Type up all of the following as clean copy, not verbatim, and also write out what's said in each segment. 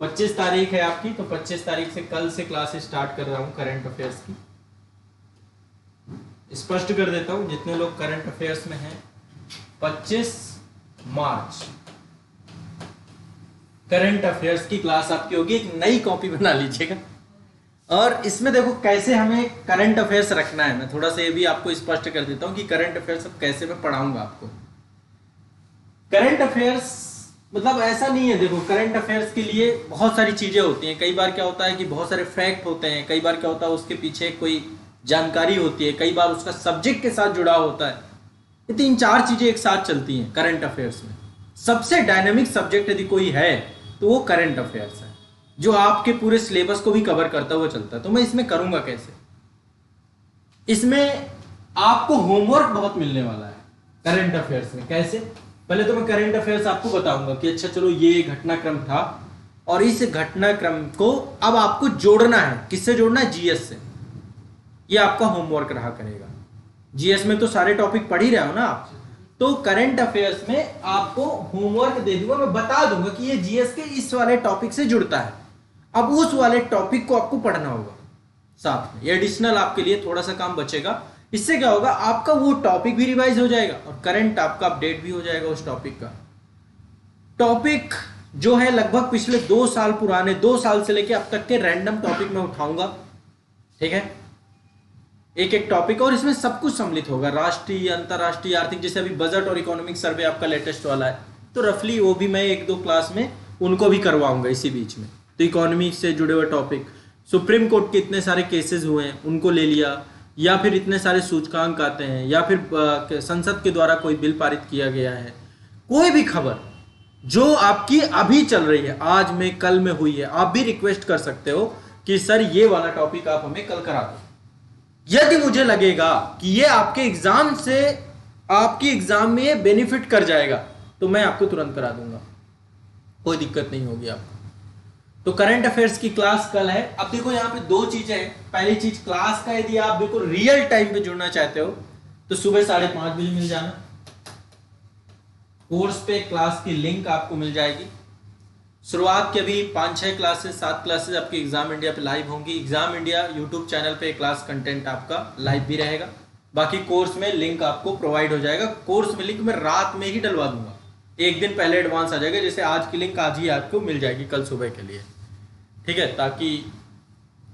25 तारीख है आपकी, तो 25 तारीख से कल से क्लास स्टार्ट कर रहा हूं करंट अफेयर्स की। स्पष्ट कर देता हूं जितने लोग करंट अफेयर्स में हैं, 25 मार्च करंट अफेयर्स की क्लास आपकी होगी। एक नई कॉपी बना लीजिएगा और इसमें देखो कैसे हमें करंट अफेयर्स रखना है। मैं थोड़ा सा ये भी आपको स्पष्ट कर देता हूं कि करंट अफेयर्स अब कैसे मैं पढ़ाऊंगा आपको। करंट अफेयर्स मतलब ऐसा नहीं है, देखो करंट अफेयर्स के लिए बहुत सारी चीजें होती हैं। कई बार क्या होता है कि बहुत सारे फैक्ट होते हैं, कई बार क्या होता है उसके पीछे कोई जानकारी होती है, कई बार उसका सब्जेक्ट के साथ जुड़ा होता है। ये 3-4 चीजें एक साथ चलती हैं करंट अफेयर्स में। सबसे डायनेमिक सब्जेक्ट यदि कोई है तो वो करंट अफेयर्स है, जो आपके पूरे सिलेबस को भी कवर करता हुआ चलता है। तो मैं इसमें करूंगा कैसे, इसमें आपको होमवर्क बहुत मिलने वाला है करंट अफेयर्स में। कैसे, पहले तो मैं करंट अफेयर्स आपको बताऊंगा कि अच्छा चलो ये घटनाक्रम था और इस घटनाक्रम को अब आपको जोड़ना है। किससे जोड़ना है? जीएस से। ये आपका होमवर्क रहा करेगा। जीएस में तो सारे टॉपिक पढ़ ही रहे हो ना आप, तो करंट अफेयर्स में आपको होमवर्क दे दूंगा। मैं बता दूंगा कि ये जीएस के इस वाले टॉपिक से जुड़ता है। अब उस वाले टॉपिक को आपको पढ़ना होगा साथ में। ये एडिशनल आपके लिए थोड़ा सा काम बचेगा। इससे क्या होगा, आपका वो टॉपिक भी रिवाइज हो जाएगा और करंट आपका अपडेट भी हो जाएगा उस टॉपिक का। टॉपिक जो है लगभग पिछले 2 साल पुराने, 2 साल से लेके अब तक के रैंडम टॉपिक में उठाऊंगा। ठीक है, एक एक टॉपिक, और इसमें सब कुछ सम्मिलित होगा, राष्ट्रीय अंतरराष्ट्रीय आर्थिक। जैसे अभी बजट और इकोनॉमिक सर्वे आपका लेटेस्ट वाला है, तो रफली वो भी मैं 1-2 क्लास में उनको भी करवाऊंगा इसी बीच में। तो इकोनॉमी से जुड़े हुए टॉपिक, सुप्रीम कोर्ट के इतने सारे केसेस हुए हैं उनको ले लिया, या फिर इतने सारे सूचकांक आते हैं, या फिर संसद के द्वारा कोई बिल पारित किया गया है, कोई भी खबर जो आपकी अभी चल रही है, आज में कल में हुई है, आप भी रिक्वेस्ट कर सकते हो कि सर ये वाला टॉपिक आप हमें कल करा दो। यदि मुझे लगेगा कि ये आपके एग्जाम से, आपकी एग्जाम में बेनिफिट कर जाएगा, तो मैं आपको तुरंत करा दूंगा, कोई दिक्कत नहीं होगी आपको। तो करंट अफेयर्स की क्लास कल है। अब देखो यहाँ पे 2 चीजें हैं। पहली चीज, क्लास का यदि आप बिल्कुल रियल टाइम पे जुड़ना चाहते हो तो सुबह 5:30 बजे मिल जाना। कोर्स पे क्लास की लिंक आपको मिल जाएगी। शुरुआत के अभी 5-6 क्लासेस, 7 क्लासेस आपकी एग्जाम इंडिया पे लाइव होंगी। एग्जाम इंडिया यूट्यूब चैनल पे क्लास कंटेंट आपका लाइव भी रहेगा। बाकी कोर्स में लिंक आपको प्रोवाइड हो जाएगा। कोर्स में लिंक मैं रात में ही डलवा दूंगा, एक दिन पहले एडवांस आ जाएगा। जैसे आज की लिंक आज ही आपको मिल जाएगी कल सुबह के लिए, ठीक है, ताकि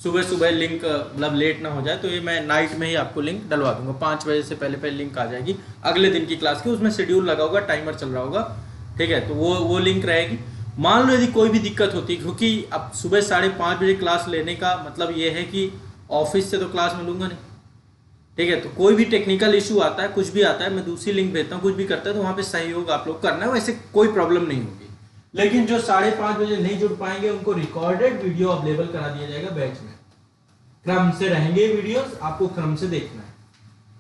सुबह सुबह लिंक मतलब लेट ना हो जाए। तो ये मैं नाइट में ही आपको लिंक डलवा दूंगा, 5 बजे से पहले पहले लिंक आ जाएगी अगले दिन की क्लास की। उसमें शेड्यूल लगा होगा, टाइमर चल रहा होगा, ठीक है, तो वो लिंक रहेगी। मान लो यदि कोई भी दिक्कत होती, क्योंकि अब सुबह 5:30 बजे क्लास लेने का मतलब ये है कि ऑफिस से तो क्लास में लूंगा नहीं, ठीक है, तो कोई भी टेक्निकल इशू आता है, कुछ भी आता है, मैं दूसरी लिंक भेजता हूँ, कुछ भी करता है, तो वहाँ पे सहयोग आप लोग करना है, वैसे कोई प्रॉब्लम नहीं होगी। लेकिन जो 5:30 बजे नहीं जुड़ पाएंगे उनको रिकॉर्डेड वीडियो अवेलेबल करा दिया जाएगा बैच में। क्रम से रहेंगे वीडियोस, आपको क्रम से देखना है।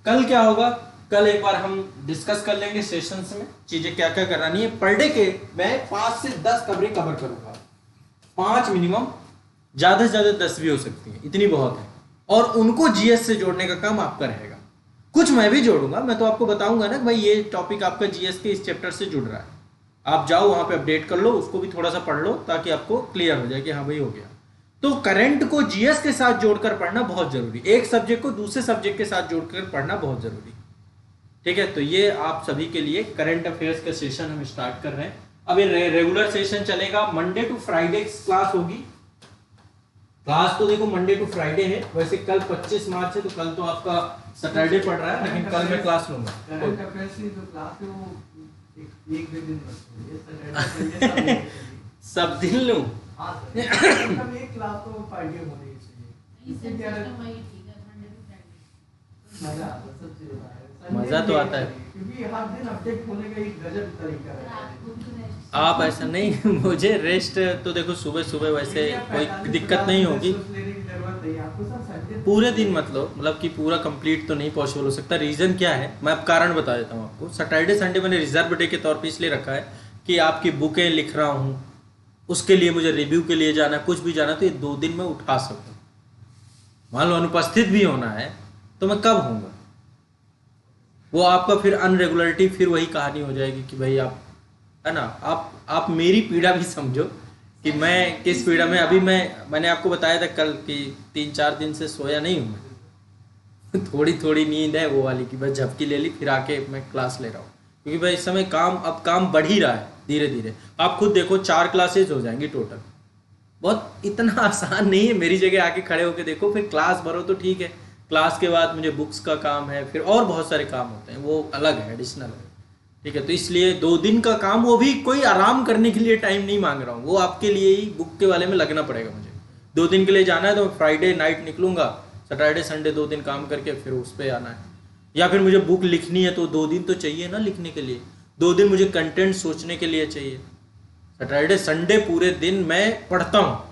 कल क्या होगा, कल एक बार हम डिस्कस कर लेंगे सेशंस में चीजें क्या क्या करानी है। पर डे के मैं 5 से 10 खबरें कवर करूंगा, 5 मिनिमम, ज्यादा से ज्यादा 10 भी हो सकती है, इतनी बहुत है। और उनको जीएस से जोड़ने का काम आपका रहेगा। कुछ मैं भी जोड़ूंगा, मैं तो आपको बताऊंगा ना भाई ये टॉपिक आपका जीएस के इस चैप्टर से जुड़ रहा है, आप जाओ वहां पे अपडेट कर लो, उसको भी थोड़ा सा पढ़ लो ताकि आपको क्लियर हो जाए कि हाँ भाई हो गया। तो करंट को जीएस के साथ जोड़कर पढ़ना बहुत जरूरी, एक सब्जेक्ट को दूसरे सब्जेक्ट के साथ जोड़कर पढ़ना बहुत जरूरी, ठीक है। तो ये आप सभी के लिए करंट अफेयर्स का सेशन हम स्टार्ट कर रहे हैं। अब ये रेगुलर सेशन चलेगा, मंडे टू फ्राइडे क्लास होगी। क्लास तो देखो मंडे टू फ्राइडे है, वैसे कल 25 मार्च है तो कल तो आपका सैटरडे पड़ रहा है, लेकिन कल मैं क्लास लूंगा। सब दिन लूं? मजा तो आता है, क्योंकि हर दिन अपडेट होने का एक गजब तरीका है। आप ऐसा नहीं, मुझे रेस्ट तो देखो सुबह सुबह वैसे कोई दिक्कत नहीं होगी, पूरे दिन मतलब कि पूरा कंप्लीट तो नहीं पॉसिबल हो सकता। रीजन क्या है मैं अब कारण बता देता हूँ आपको। सैटरडे संडे मैंने रिजर्व डे के तौर पे इसलिए रखा है कि आपकी बुकें लिख रहा हूँ, उसके लिए मुझे रिव्यू के लिए जाना, कुछ भी जाना, तो ये 2 दिन में उठा सकूँ। मान लो अनुपस्थित भी होना है तो मैं कब होऊंगा, वो आपका फिर अनरेगुलरिटी, फिर वही कहानी हो जाएगी कि भाई आप, है ना, आप मेरी पीड़ा भी समझो कि मैं किस पीड़ा में अभी मैंने आपको बताया था कल कि 3-4 दिन से सोया नहीं हूँ मैं। थोड़ी थोड़ी नींद है वो वाली कि बस झपकी ले ली, फिर आके मैं क्लास ले रहा हूँ, क्योंकि भाई इस समय काम बढ़ ही रहा है धीरे धीरे। आप खुद देखो 4 क्लासेज हो जाएंगी टोटल, बहुत इतना आसान नहीं है। मेरी जगह आके खड़े होके देखो, फिर क्लास भरो तो ठीक है, क्लास के बाद मुझे बुक्स का काम है, फिर और बहुत सारे काम होते हैं, वो अलग है, एडिशनल है, ठीक है। तो इसलिए 2 दिन का काम, वो भी कोई आराम करने के लिए टाइम नहीं मांग रहा हूँ, वो आपके लिए ही बुक के वाले में लगना पड़ेगा मुझे। 2 दिन के लिए जाना है तो फ्राइडे नाइट निकलूंगा, सैटरडे संडे 2 दिन काम करके फिर उस पर आना है। या फिर मुझे बुक लिखनी है तो 2 दिन तो चाहिए ना लिखने के लिए, 2 दिन मुझे कंटेंट सोचने के लिए चाहिए। सैटरडे संडे पूरे दिन मैं पढ़ता हूँ।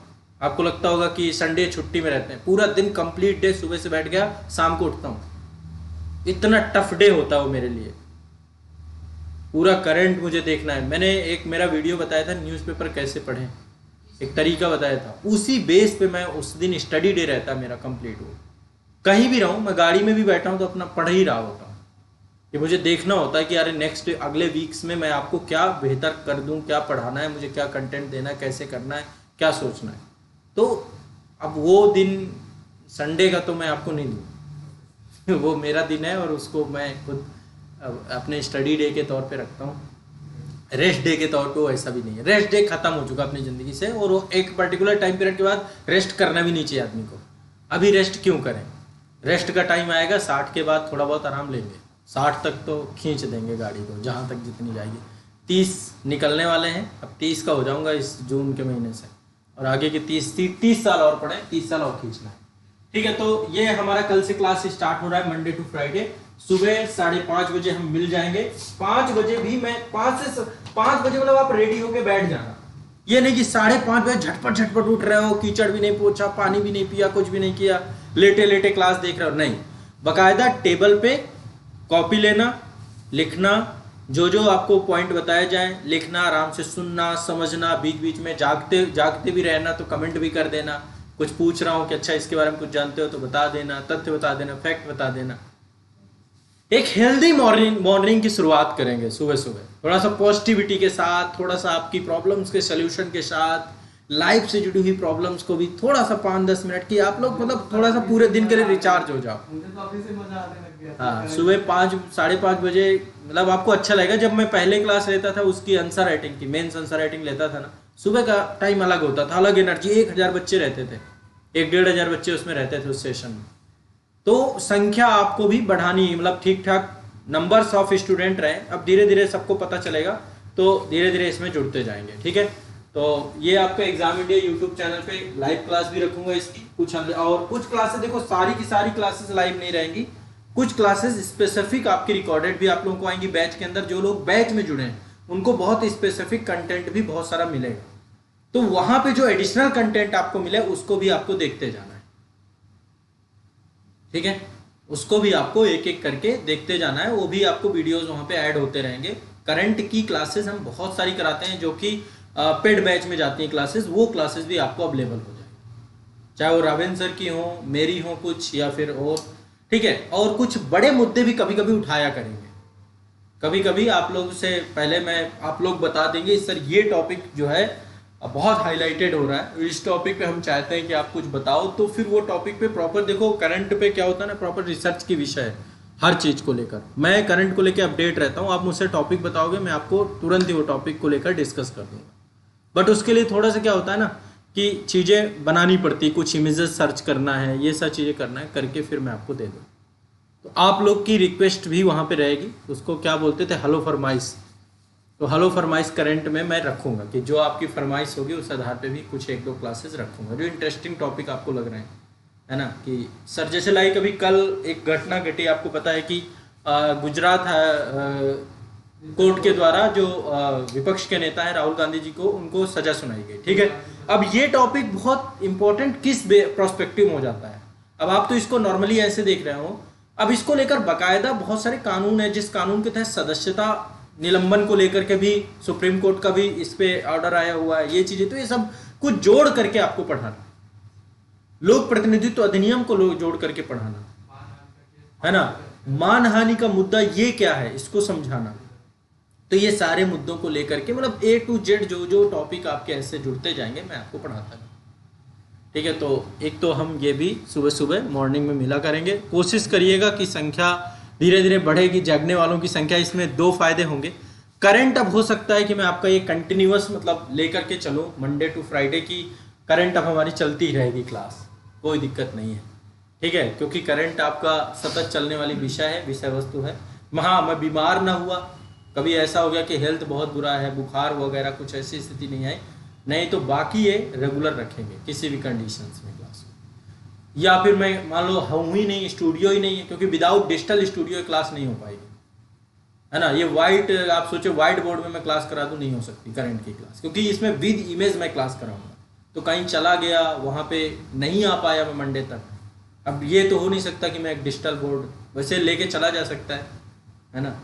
आपको लगता होगा कि संडे छुट्टी में रहते हैं, पूरा दिन कंप्लीट डे, सुबह से बैठ गया शाम को उठता हूँ। इतना टफ डे होता है वो मेरे लिए, पूरा करंट मुझे देखना है। मैंने एक मेरा वीडियो बताया था न्यूज़पेपर कैसे पढ़ें, एक तरीका बताया था, उसी बेस पे मैं उस दिन स्टडी डे रहता मेरा कंप्लीट। हो कहीं भी रहूँ, मैं गाड़ी में भी बैठा हूँ तो अपना पढ़ ही रहा होता हूँ। ये मुझे देखना होता है कि यार नेक्स्ट अगले वीक्स में मैं आपको क्या बेहतर कर दूं, क्या पढ़ाना है मुझे, क्या कंटेंट देना है, कैसे करना है, क्या सोचना है। तो अब वो दिन संडे का तो मैं आपको नहीं दूँ वो मेरा दिन है, और उसको मैं खुद अपने स्टडी डे के तौर पे रखता हूँ। रेस्ट डे के तौर पे वो ऐसा भी नहीं है, रेस्ट डे खत्म हो चुका अपनी ज़िंदगी से, और वो एक पर्टिकुलर टाइम पीरियड के बाद रेस्ट करना भी नहीं चाहिए आदमी को। अभी रेस्ट क्यों करें, रेस्ट का टाइम आएगा 60 के बाद थोड़ा बहुत आराम लेंगे, 60 तक तो खींच देंगे गाड़ी को, जहाँ तक जितनी जाएगी। 30 निकलने वाले हैं, अब 30 का हो जाऊंगा इस जून के महीने से, और आगे के 30 साल और पड़े, 30 साल और खींचना है, ठीक है। तो ये हमारा कल से क्लास स्टार्ट हो रहा है, मंडे टू फ्राइडे। सुबह 5:30 बजे हम मिल जाएंगे। 5 बजे भी मैं 5 बजे मतलब आप रेडी होके बैठ जाना। ये नहीं कि 5:30 बजे झटपट उठ रहे हो, कीचड़ भी नहीं पोछा, पानी भी नहीं पिया, कुछ भी नहीं किया, लेटे लेटे क्लास देख रहे हो, नहीं। बाकायदा टेबल पे कॉपी लेना, लिखना, जो आपको पॉइंट बताए जाए लिखना, आराम से सुनना, समझना, बीच बीच में जागते भी रहना, तो कमेंट भी कर देना। कुछ पूछ रहा हूँ कि अच्छा इसके बारे में कुछ जानते हो तो बता देना, तथ्य बता देना, फैक्ट बता देना। एक हेल्दी मॉर्निंग की शुरुआत करेंगे सुबह सुबह, थोड़ा सा पॉजिटिविटी के साथ, थोड़ा सा आपकी प्रॉब्लम्स के सोल्यूशन के साथ, लाइफ से जुड़ी हुई प्रॉब्लम्स को भी थोड़ा सा 5-10 मिनट की आप लोग मतलब थोड़ा सा पूरे दिन के लिए रिचार्ज हो जाओ। हाँ, सुबह 5-5:30 बजे मतलब आपको अच्छा लगेगा। जब मैं पहले क्लास लेता था उसकी आंसर राइटिंग की, मेंस आंसर राइटिंग लेता था ना, सुबह का टाइम अलग होता था, अलग एनर्जी, 1000 बच्चे रहते थे, 1-1.5 बच्चे उसमें रहते थे उस सेशन में। तो संख्या आपको भी बढ़ानी, मतलब ठीक ठाक नंबर्स ऑफ स्टूडेंट रहे। अब धीरे धीरे सबको पता चलेगा तो धीरे धीरे इसमें जुड़ते जाएंगे, ठीक है। तो ये आपका एग्जाम इंडिया यूट्यूब चैनल पे लाइव क्लास भी रखूंगा इसकी कुछ, और कुछ क्लासेस देखो सारी की सारी क्लासेस लाइव नहीं रहेंगी, कुछ क्लासेस स्पेसिफिक आपकी रिकॉर्डेड भी आप लोगों को आएंगी बैच के अंदर। जो लोग बैच में जुड़े हैं उनको बहुत स्पेसिफिक कंटेंट भी बहुत सारा मिलेगा, तो वहां पे जो एडिशनल कंटेंट आपको मिले उसको भी आपको देखते जाना है, ठीक है। उसको भी आपको एक एक करके देखते जाना है, वो भी आपको वीडियोस वहां पे ऐड होते रहेंगे। करंट की क्लासेस हम बहुत सारी कराते हैं जो कि पेड बैच में जाती हैं क्लासेस, वो क्लासेस भी आपको अवेलेबल हो जाएगी, चाहे वो रावेन सर की हो, मेरी हो कुछ, या फिर और, ठीक है। और कुछ बड़े मुद्दे भी कभी कभी उठाया करेंगे, कभी कभी आप लोग से पहले मैं आप लोग बता देंगे सर ये टॉपिक जो है बहुत हाईलाइटेड हो रहा है, इस टॉपिक पे हम चाहते हैं कि आप कुछ बताओ, तो फिर वो टॉपिक पे प्रॉपर देखो। करंट पे क्या होता है ना, प्रॉपर रिसर्च की विषय है हर चीज़ को लेकर, मैं करंट को लेकर अपडेट रहता हूँ। आप मुझसे टॉपिक बताओगे, मैं आपको तुरंत ही वो टॉपिक को लेकर डिस्कस कर दूंगा। बट उसके लिए थोड़ा सा क्या होता है ना कि चीज़ें बनानी पड़ती है, कुछ इमेजेस सर्च करना है, ये सब चीज़ें करना है, करके फिर मैं आपको दे दूँ। तो आप लोग की रिक्वेस्ट भी वहाँ पे रहेगी, उसको क्या बोलते थे, हेलो फरमाइश। तो हेलो फरमाइश करंट में मैं रखूँगा कि जो आपकी फरमाइश होगी उस आधार पे भी कुछ 1-2 क्लासेस रखूँगा जो इंटरेस्टिंग टॉपिक आपको लग रहे हैं, है ना। कि सर जैसे लाइक अभी कल एक घटना घटी, आपको पता है कि गुजरात कोर्ट के द्वारा जो विपक्ष के नेता है राहुल गांधी जी को, उनको सजा सुनाई गई, ठीक है। अब ये टॉपिक बहुत इंपॉर्टेंट किस प्रोस्पेक्टिव में हो जाता है, अब आप तो इसको नॉर्मली ऐसे देख रहे हो, अब इसको लेकर बाकायदा बहुत सारे कानून है, जिस कानून के तहत सदस्यता निलंबन को लेकर के भी सुप्रीम कोर्ट का भी इस पे ऑर्डर आया हुआ है, ये चीजें, तो ये सब कुछ जोड़ करके आपको पढ़ाना, लोक प्रतिनिधित्व अधिनियम को जोड़ करके पढ़ाना, है ना। मानहानि का मुद्दा ये क्या है इसको समझाना, तो ये सारे मुद्दों को लेकर के मतलब A to Z जो जो टॉपिक आपके ऐसे जुड़ते जाएंगे मैं आपको पढ़ाता हूँ। ठीक है, तो एक तो हम ये भी सुबह सुबह मॉर्निंग में मिला करेंगे। कोशिश करिएगा कि संख्या धीरे धीरे बढ़ेगी, जागने वालों की संख्या। इसमें 2 फायदे होंगे। करंट अब हो सकता है कि मैं आपका ये कंटिन्यूअस मतलब लेकर के चलूँ, मंडे टू फ्राइडे की करंट अब हमारी चलती ही रहेगी क्लास, कोई दिक्कत नहीं है। ठीक है, क्योंकि करंट आपका सतत चलने वाली विषय है, विषय वस्तु है। हाँ, मैं बीमार ना हुआ, कभी ऐसा हो गया कि हेल्थ बहुत बुरा है, बुखार वगैरह कुछ ऐसी स्थिति नहीं आई, नहीं तो बाकी ये रेगुलर रखेंगे किसी भी कंडीशंस में क्लास। या फिर मैं मान लो हूँ ही नहीं, स्टूडियो ही नहीं है, क्योंकि विदाउट डिजिटल स्टूडियो क्लास नहीं हो पाएगी, है ना। ये वाइट, आप सोचे वाइट बोर्ड में मैं क्लास करा दूँ, नहीं हो सकती करंट की क्लास, क्योंकि इसमें विद इमेज मैं क्लास कराऊंगा। तो कहीं चला गया, वहाँ पे नहीं आ पाया मैं मंडे तक, अब ये तो हो नहीं सकता कि मैं एक डिजिटल बोर्ड, वैसे लेके चला जा सकता है ना,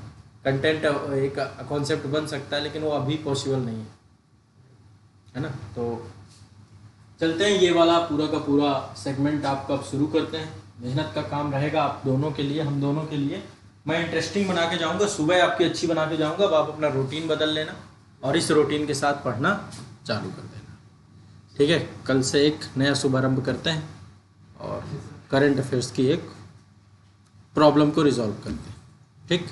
कंटेंट एक कॉन्सेप्ट बन सकता है, लेकिन वो अभी पॉसिबल नहीं है ना। तो चलते हैं, ये वाला पूरा का पूरा सेगमेंट आपका अब शुरू करते हैं। मेहनत का काम रहेगा आप दोनों के लिए, हम दोनों के लिए। मैं इंटरेस्टिंग बना के जाऊँगा, सुबह आपकी अच्छी बना के जाऊँगा। अब आप अपना रूटीन बदल लेना और इस रूटीन के साथ पढ़ना चालू कर देना। ठीक है, कल से एक नया शुभारंभ करते हैं और करंट अफेयर्स की एक प्रॉब्लम को रिजॉल्व करते हैं। ठीक।